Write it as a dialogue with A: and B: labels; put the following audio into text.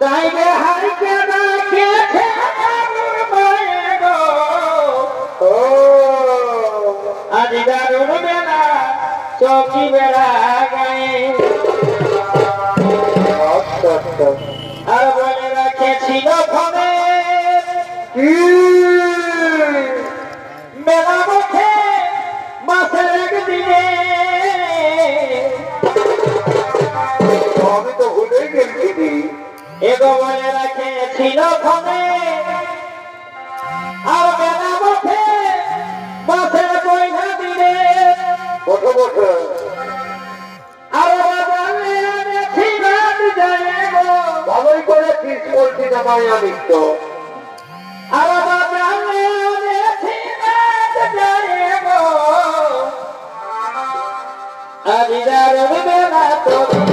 A: তাই রে হাইকে রাখেছে মায়ে গো ও আজি দারুণ বেলা চৌকি বেড়া গায়ে আর বলে রাখেছিল ফোনে মেলা মুখে মাসের একদিনে
B: আমি তো ভুলে গেছি
A: এগো বলে রাখেছিল ফোনে আর মেলা মুখে মাসের পয়সা দিনে
B: বসে বসে
A: আর বাজারে এনেছি রাত যায় গো
B: ভালোই করে কিস বলছি না মায়া মিত্র
A: আর বাজারে এনেছি রাত যায় গো আজি দারুণ বেলা তোর